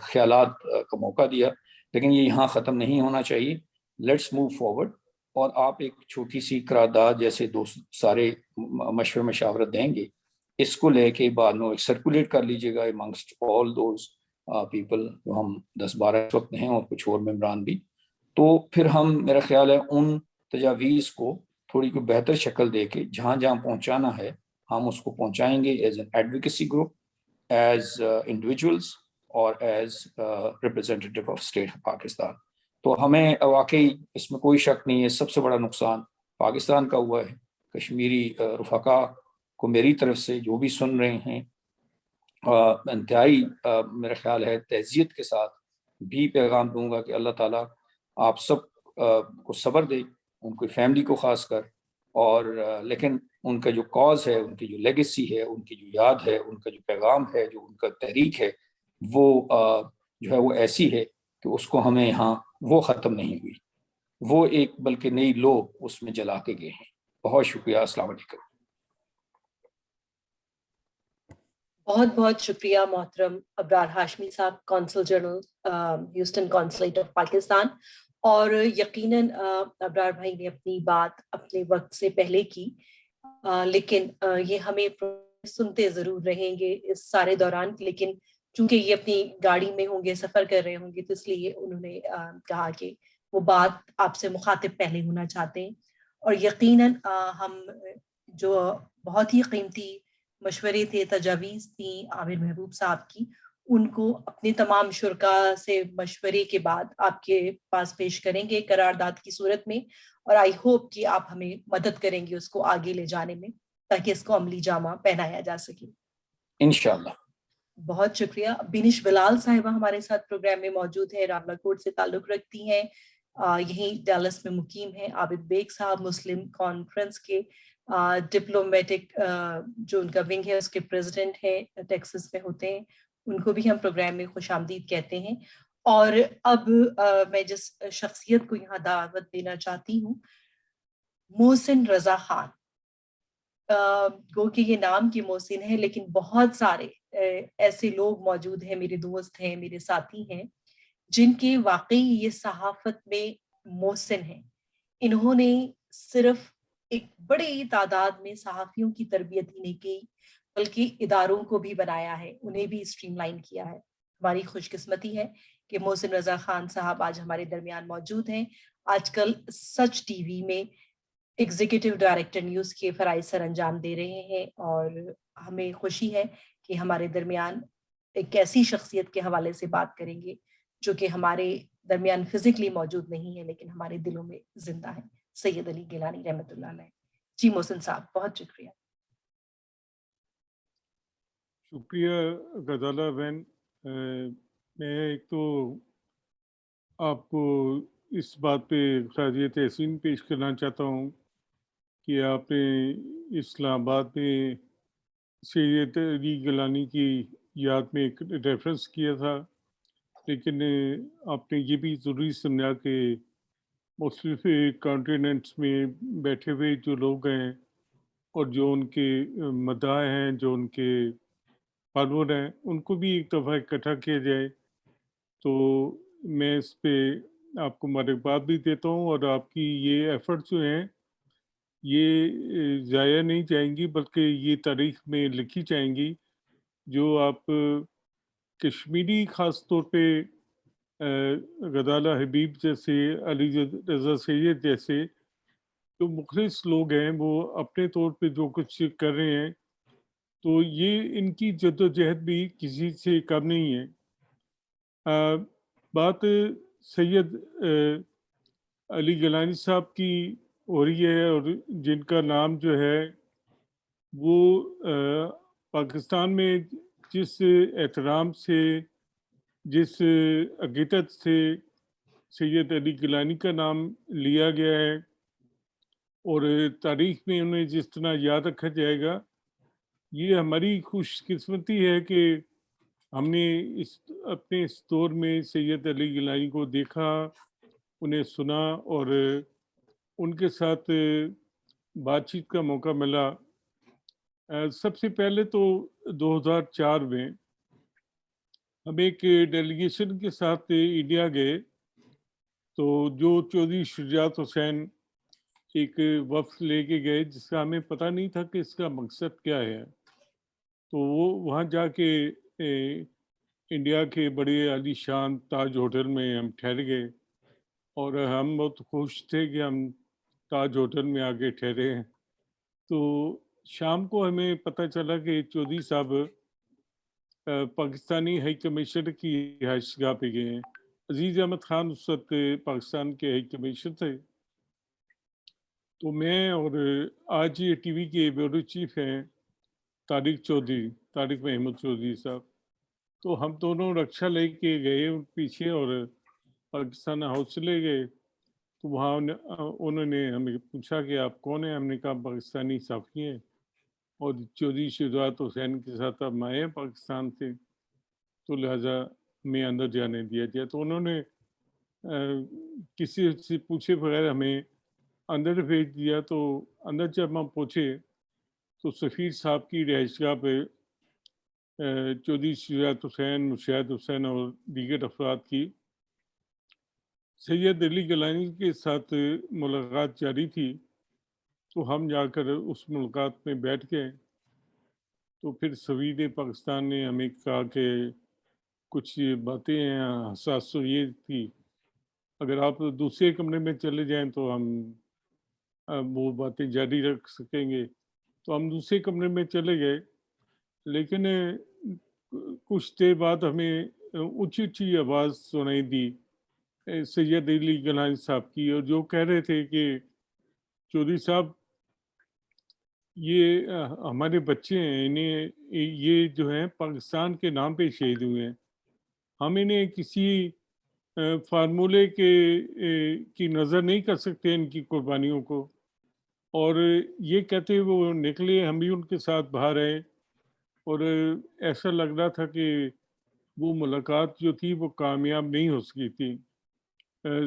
خیالات کا موقع دیا. لیکن یہ یہاں ختم نہیں ہونا چاہیے. Let's move forward. اور آپ ایک چھوٹی سی قرارداد جیسے دوست سارے مشورت دیں گے, اس کو لے کے بعد میں سرکولیٹ کر لیجیے گا امنگسٹ آل دوز پیپل, جو ہم 10-12 اس وقت ہیں اور کچھ اور ممبران بھی. تو پھر ہم, میرا خیال ہے, ان تجاویز کو تھوڑی کو بہتر شکل دے کے جہاں جہاں پہنچانا ہے ہم اس کو پہنچائیں گے, as an advocacy group, as individuals, اور as representative of state of Pakistan. تو ہمیں واقعی اس میں کوئی شک نہیں ہے, سب سے بڑا نقصان پاکستان کا ہوا ہے. کشمیری رفقا کو میری طرف سے جو بھی سن رہے ہیں, انتہائی میرا خیال ہے تعزیت کے ساتھ بھی پیغام دوں گا کہ اللہ تعالیٰ آپ سب کو صبر دے, ان کی فیملی کو خاص کر. اور لیکن ان کا جو کاز ہے, ان کی جو لیگیسی ہے, ان کی جو یاد ہے, ان کا جو پیغام ہے, جو ان کا تحریک ہے, وہ جو ہے وہ ایسی ہے کہ اس کو ہمیں یہاں وہ ختم نہیں ہوئی, وہ ایک بلکہ نئی لو اس میں جلا کے گئے ہیں. بہت شکریہ. السلام علیکم. بہت بہت شکریہ محترم ابرار ہاشمی صاحب, council general Houston consulate of Pakistan. اور یقیناً ابرار بھائی نے اپنی بات اپنے وقت سے پہلے کی, لیکن یہ ہمیں سنتے ضرور رہیں گے اس سارے دوران, لیکن چونکہ یہ اپنی گاڑی میں ہوں گے, سفر کر رہے ہوں گے, تو اس لیے انہوں نے کہا کہ وہ بات آپ سے مخاطب پہلے ہونا چاہتے ہیں. اور یقیناً ہم جو بہت ہی قیمتی مشورے تھے, تجاویز تھیں عامر محبوب صاحب کی, ان کو اپنے تمام شرکاء سے مشورے کے بعد آپ کے پاس پیش کریں گے قرارداد کی صورت میں. اور آئی ہوپ کہ آپ ہمیں مدد کریں گے اس کو آگے لے جانے میں, تاکہ اس کو عملی جامہ پہنایا جا سکے. انشاءاللہ. بہت شکریہ. بینش بلال صاحبہ ہمارے ساتھ پروگرام میں موجود ہے, راملا کوٹ سے تعلق رکھتی ہیں, یہیں ڈیلس میں مقیم ہیں. عابد بیگ صاحب مسلم کانفرنس کے ڈپلومیٹک جو ان کا ونگ ہے اس کے پریزیڈنٹ ہے, ٹیکسس میں ہوتے ہیں, ان کو بھی ہم پروگرام میں خوش آمدید کہتے ہیں. اور اب میں جس شخصیت کو یہاں دعوت دینا چاہتی ہوں, محسن رضا خان. گو کہ یہ نام کی محسن ہے, لیکن بہت سارے ایسے لوگ موجود ہیں, میرے دوست ہیں, میرے ساتھی ہیں, جن کے واقعی یہ صحافت میں محسن ہیں. انہوں نے صرف ایک بڑی تعداد میں صحافیوں کی تربیت ہی نہیں کی, بلکہ اداروں کو بھی بنایا ہے, انہیں بھی اسٹریم لائن کیا ہے. ہماری خوش قسمتی ہے کہ محسن رضا خان صاحب آج ہمارے درمیان موجود ہیں. آج کل سچ ٹی وی میں ایگزیکٹو ڈائریکٹر نیوز کے فرائض سر انجام دے رہے ہیں, اور ہمیں خوشی ہے کہ ہمارے درمیان ایک ایسی شخصیت کے حوالے سے بات کریں گے جو کہ ہمارے درمیان فزیکلی موجود نہیں ہے, لیکن ہمارے دلوں میں زندہ ہے. سید علی گیلانی رحمۃ اللہ علیہ. جی محسن صاحب, بہت شکریہ. شکریہ غزالہ بہن. میں ایک تو آپ کو اس بات پہ خراج تحسین پیش کرنا چاہتا ہوں کہ آپ نے اسلام آباد میں سید علی گیلانی کی یاد میں ایک ریفرنس کیا تھا, لیکن آپ نے یہ بھی ضروری سمجھا کہ مختلف کانٹیننٹس میں بیٹھے ہوئے جو لوگ ہیں اور جو ان کے مداح ہیں, جو ان کے فالوور ہیں, ان کو بھی ایک دفعہ اکٹھا کیا جائے. تو میں اس پہ آپ کو مبارکباد بھی دیتا ہوں, اور آپ کی یہ ایفرٹس جو ہیں یہ ضائع نہیں جائیں گی, بلکہ یہ تاریخ میں لکھی جائیں گی. جو آپ کشمیری خاص طور پہ غزالہ حبیب جیسے, علی رضا سید جیسے جو مخلص لوگ ہیں, وہ اپنے طور پہ جو کچھ کر رہے ہیں, تو یہ ان کی جد و جہد بھی کسی سے کم نہیں ہے. بات سید علی گیلانی صاحب کی ہو رہی ہے, اور جن کا نام جو ہے وہ پاکستان میں جس احترام سے, جس عقیدت سے سید علی گیلانی کا نام لیا گیا ہے, اور تاریخ میں انہیں جس طرح یاد رکھا جائے گا, یہ ہماری خوش قسمتی ہے کہ ہم نے اپنے اس دور میں سید علی گیلانی کو دیکھا, انہیں سنا, اور ان کے ساتھ بات چیت کا موقع ملا. سب سے پہلے تو 2004 میں ہم ایک ڈیلیگیشن کے ساتھ انڈیا گئے, تو جو چودھری شجاعت حسین ایک وفد لے کے گئے جس کا ہمیں پتہ نہیں تھا کہ اس کا مقصد کیا ہے، تو وہ وہاں جا کے انڈیا کے بڑے عالی شان تاج ہوٹل میں ہم ٹھہر گئے، اور ہم بہت خوش تھے کہ ہم تاج ہوٹل میں آگے ٹھہرے ہیں۔ تو شام کو ہمیں پتہ چلا کہ چودھری صاحب پاکستانی ہائی کمیشنر کی رہائش گاہ پہ گئے ہیں۔ عزیز احمد خان اس وقت پاکستان کے ہائی کمیشنر تھے، تو میں اور آج یہ ٹی وی کے بیورو چیف ہیں طارق محمود چودھری صاحب، تو ہم دونوں رکشا لے کے گئے ان پیچھے اور پاکستان ہاؤس چلے گئے۔ تو وہاں انہوں نے ہمیں پوچھا کہ آپ کون ہیں؟ ہم نے کہا پاکستانی صحافی ہیں اور چودھری شجاعت حسین کے ساتھ ہم آئے ہیں پاکستان سے، تو لہٰذا میں اندر جانے دیا جائے۔ تو انہوں نے کسی سے پوچھے بغیر ہمیں اندر بھیج دیا۔ تو اندر جب ہم پہنچے تو سفیر صاحب کی رہائش گاہ پہ چودھری شجاعت حسین، مشاہد حسین اور دیگر افراد کی سید علی گیلانی کے ساتھ ملاقات جاری تھی، تو ہم جا کر اس ملاقات میں بیٹھ گئے۔ تو پھر سفیر پاکستان نے ہمیں کہا کہ کچھ باتیں حساس تو یہ تھی، اگر آپ دوسرے کمرے میں چلے جائیں تو ہم وہ باتیں جاری رکھ سکیں گے۔ تو ہم دوسرے کمرے میں چلے گئے، لیکن کچھ دیر بعد ہمیں اونچی اونچی آواز سنائی دی سید علی گیلانی صاحب کی، اور جو کہہ رہے تھے کہ چودھری صاحب یہ ہمارے بچے ہیں، انہیں یہ جو ہیں پاکستان کے نام پہ شہید ہوئے ہیں، ہم انہیں کسی فارمولے کی نظر نہیں کر سکتے ان کی قربانیوں کو۔ اور یہ کہتے وہ نکلے، ہم بھی ان کے ساتھ باہر آئے، اور ایسا لگ رہا تھا کہ وہ ملاقات جو تھی وہ کامیاب نہیں ہو سکی تھی۔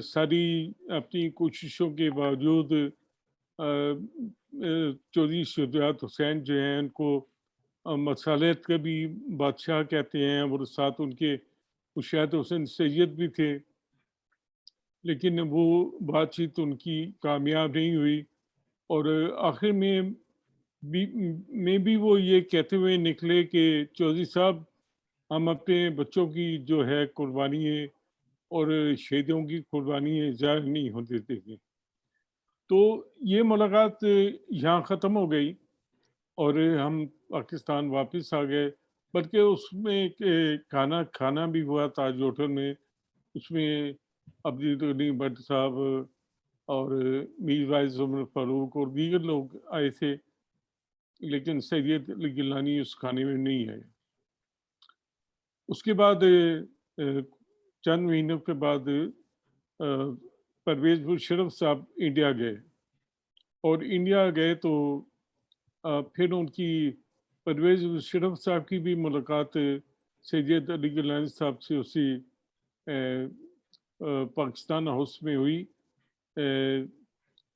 ساری اپنی کوششوں کے باوجود چودھری شجاعت حسین جو ہیں ان کو مصالحت کا بھی بادشاہ کہتے ہیں، اور ساتھ ان کے مشاہد حسین سید بھی تھے، لیکن وہ بات چیت ان کی کامیاب نہیں ہوئی۔ اور آخر میں بھی وہ یہ کہتے ہوئے نکلے کہ چودھری صاحب ہم اپنے بچوں کی جو ہے قربانی ہے اور شہیدوں کی قربانی ہے ظاہر نہیں ہونے دیتے۔ تو یہ ملاقات یہاں ختم ہو گئی اور ہم پاکستان واپس آ گئے، بلکہ اس میں کھانا بھی ہوا تاج ہوٹل میں، اس میں عبدالغنی بٹ صاحب اور میر وائز عمر فاروق اور دیگر لوگ آئے تھے، لیکن سید علی گیلانی اس کھانے میں نہیں آئے۔ اس کے بعد چند مہینوں کے بعد پرویز مشرف صاحب انڈیا گئے، اور انڈیا گئے تو پھر ان کی پرویز مشرف صاحب کی بھی ملاقات سید علی گیلانی صاحب سے اسی پاکستان ہاؤس میں ہوئی،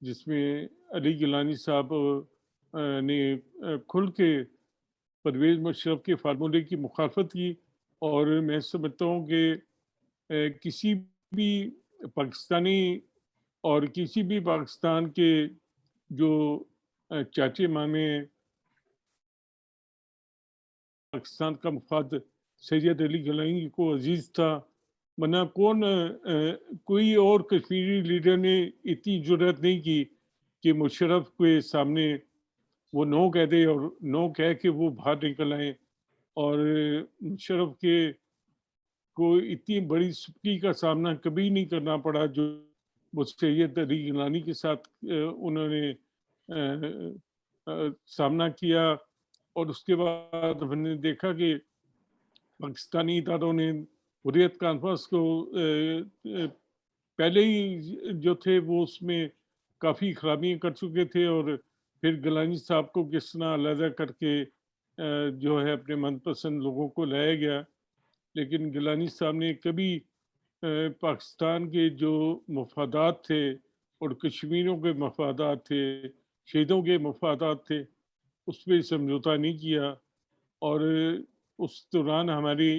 جس میں علی گیلانی صاحب نے کھل کے پرویز مشرف کے فارمولے کی مخالفت کی، اور میں سمجھتا ہوں کہ کسی بھی پاکستانی اور کسی بھی پاکستان کے جو چاچے مامے پاکستان کا مفاد سید علی گیلانی کو عزیز تھا، ورنہ کوئی اور کشمیری لیڈر نے اتنی جرأت نہیں کی کہ مشرف کے سامنے وہ نو کہہ دے اور نو کہہ کے وہ باہر نکل آئے، اور مشرف کے کو اتنی بڑی سپکی کا سامنا کبھی نہیں کرنا پڑا جو وہ سید علی گیلانی کے ساتھ انہوں نے سامنا کیا۔ اور اس کے بعد ہم نے دیکھا کہ پاکستانی اداروں نے حریت کانفرنس کو پہلے ہی جو تھے وہ اس میں کافی خرابیاں کر چکے تھے، اور پھر گیلانی صاحب کو کس طرح علیحدہ کر کے جو ہے اپنے من پسند لوگوں کو لایا گیا، لیکن گیلانی صاحب نے کبھی پاکستان کے جو مفادات تھے اور کشمیریوں کے مفادات تھے، شہیدوں کے مفادات تھے، اس پہ سمجھوتا نہیں کیا۔ اور اس دوران ہماری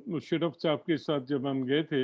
مشرف صاحب کے ساتھ جب ہم گئے تھے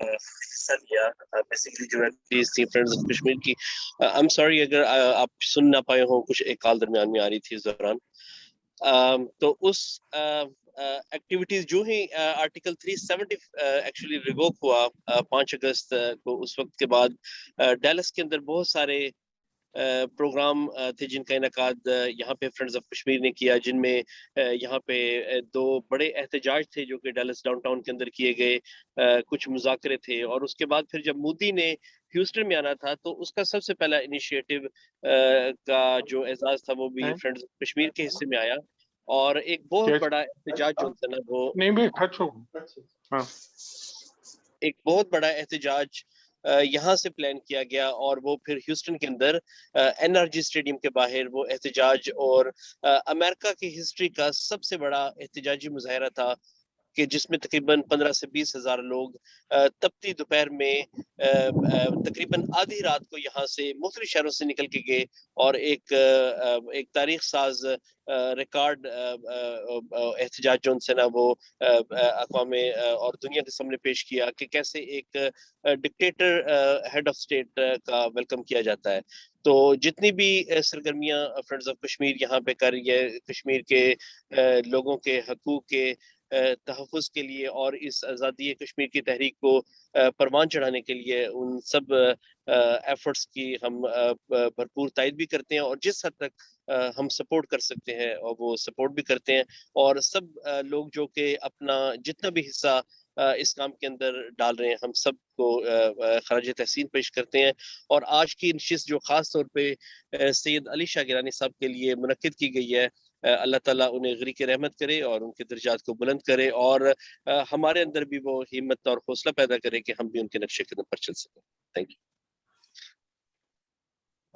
حصہ لیا بیسیکلی جو ایکٹیویٹیز تھی فرینڈز آف کشمیر کی. آئی ایم سوری اگر آپ سن نہ پائے ہوں, کچھ ایک کال درمیان میں آ رہی تھی اس دوران. تو اس ایکٹیویٹیز جو ہی آرٹیکل 370 ایکچولی ریووک ہوا 5 اگست کو, اس وقت کے بعد ڈیلس کے اندر بہت سارے پروگرام تھے جن کا انعقاد یہاں پہ فرینڈز آف کشمیر نے کیا, جن میں یہاں پہ 2 بڑے احتجاج تھے جو کہ ڈیلس ڈاؤن ٹاؤن کے اندر کیے گئے, کچھ مذاکرے تھے, اور اس کے بعد پھر جب مودی نے ہیوسٹن میں آنا تھا تو اس کا سب سے پہلا انیشیٹو کا جو اعزاز تھا وہ بھی فرینڈز آف کشمیر کے حصے میں آیا, اور ایک بہت بڑا احتجاج جو تھا نا وہ ایک بہت بڑا احتجاج یہاں سے پلان کیا گیا, اور وہ پھر ہیوسٹن کے اندر این آر جی اسٹیڈیم کے باہر وہ احتجاج, اور امریکہ کی ہسٹری کا سب سے بڑا احتجاجی مظاہرہ تھا کہ جس میں تقریباً 15 سے 20 ہزار لوگ تپتی دوپہر میں تقریباً آدھی رات کو یہاں سے مختلف شہروں سے نکل کے گئے, اور ایک تاریخ ساز ریکارڈ احتجاج جو سے نا وہ اقوام اور دنیا کے سامنے پیش کیا کہ کیسے ایک ڈکٹیٹر ہیڈ آف اسٹیٹ کا ویلکم کیا جاتا ہے. تو جتنی بھی سرگرمیاں فرینڈز آف کشمیر یہاں پہ کر رہی ہے کشمیر کے لوگوں کے حقوق کے تحفظ کے لیے اور اس آزادی کشمیر کی تحریک کو پروان چڑھانے کے لیے, ان سب ایفرٹس کی ہم بھرپور تائید بھی کرتے ہیں, اور جس حد تک ہم سپورٹ کر سکتے ہیں اور وہ سپورٹ بھی کرتے ہیں, اور سب لوگ جو کہ اپنا جتنا بھی حصہ اس کام کے اندر ڈال رہے ہیں ہم سب کو خراج تحسین پیش کرتے ہیں. اور آج کی نشست جو خاص طور پہ سید علی شاہ گیلانی صاحب کے لیے منعقد کی گئی ہے, اللہ تعالیٰ انہیں غریق رحمت کرے اور ان کے درجات کو بلند کرے, اور ہمارے اندر بھی وہ ہمت اور حوصلہ پیدا کرے کہ ہم بھی ان کے نقشے قدم پر چل سکیں. Thank you.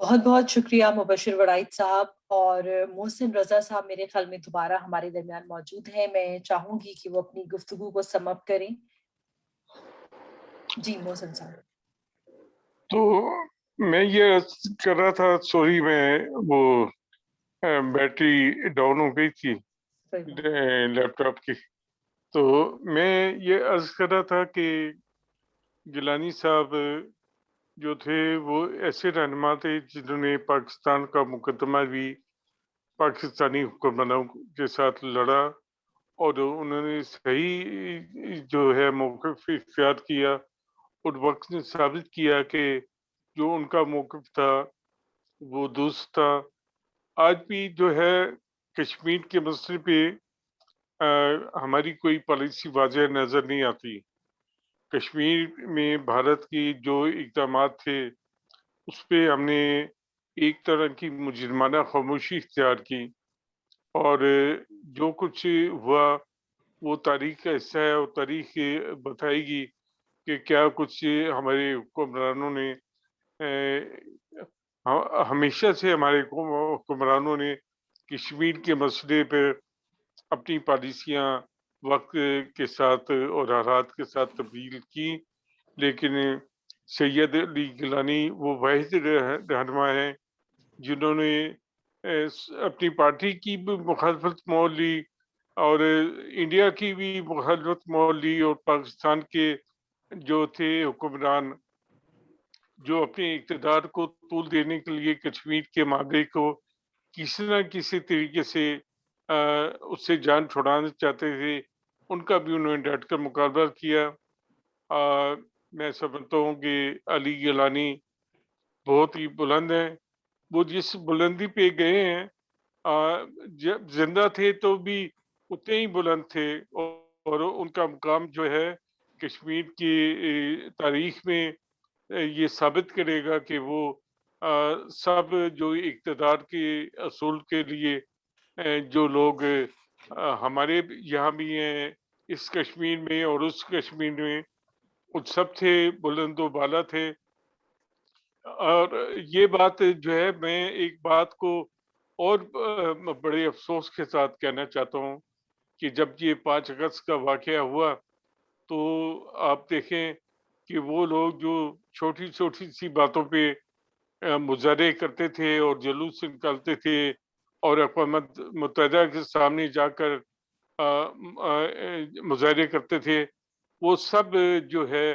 بہت بہت شکریہ مبشر وڑائچ صاحب. اور محسن رضا صاحب میرے خیال میں دوبارہ ہمارے درمیان موجود ہیں, میں چاہوں گی کہ وہ اپنی گفتگو کو سم اپ کریں. جی محسن صاحب. تو میں یہ کر رہا تھا, سوری میں وہ بیٹری ڈاؤن ہو گئی تھی لیپ ٹاپ کی, تو میں یہ عرض کر رہا تھا کہ گیلانی صاحب جو تھے وہ ایسے رہنما تھے جنہوں نے پاکستان کا مقدمہ بھی پاکستانی حکمرانوں کے ساتھ لڑا, اور انہوں نے صحیح جو ہے موقف اختیار کیا, اور وقت نے ثابت کیا کہ جو ان کا موقف تھا وہ درست تھا. آج بھی جو ہے کشمیر کے مسئلے پہ ہماری کوئی پالیسی واضح نظر نہیں آتی. کشمیر میں بھارت کی جو اقدامات تھے اس پہ ہم نے ایک طرح کی مجرمانہ خاموشی اختیار کی, اور جو کچھ ہوا وہ تاریخ کا حصہ ہے, اور تاریخ بتائے گی کہ کیا کچھ ہمارے حکمرانوں نے ہمیشہ سے ہمارے حکمرانوں نے کشمیر کے مسئلے پہ اپنی پالیسیاں وقت کے ساتھ اور حالات کے ساتھ تبدیل کی, لیکن سید علی گیلانی وہ واحد رہنما ہیں جنہوں نے اپنی پارٹی کی بھی مخالفت مول لی اور انڈیا کی بھی مخالفت مول لی, اور پاکستان کے جو تھے حکمران جو اپنے اقتدار کو طول دینے کے لیے کشمیر کے معاملے کو کسی نہ کسی طریقے سے اس سے جان چھڑانا چاہتے تھے, ان کا بھی انہوں نے ڈٹ کر مقابلہ کیا. میں سمجھتا ہوں کہ علی گیلانی بہت ہی بلند ہیں, وہ جس بلندی پہ گئے ہیں جب زندہ تھے تو بھی اتنے ہی بلند تھے, اور ان کا مقام جو ہے کشمیر کی تاریخ میں یہ ثابت کرے گا کہ وہ سب جو اقتدار کے اصول کے لیے جو لوگ ہمارے یہاں بھی ہیں اس کشمیر میں اور اس کشمیر میں, ان سب تھے بلند و بالا تھے. اور یہ بات جو ہے میں ایک بات کو اور بڑے افسوس کے ساتھ کہنا چاہتا ہوں کہ جب یہ 5 اگست کا واقعہ ہوا تو آپ دیکھیں کہ وہ لوگ جو چھوٹی چھوٹی سی باتوں پہ مظاہرے کرتے تھے اور جلوس نکالتے تھے اور اقوام متحدہ کے سامنے جا کر مظاہرے کرتے تھے, وہ سب جو ہے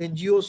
NGOs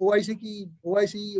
OIC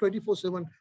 24/7,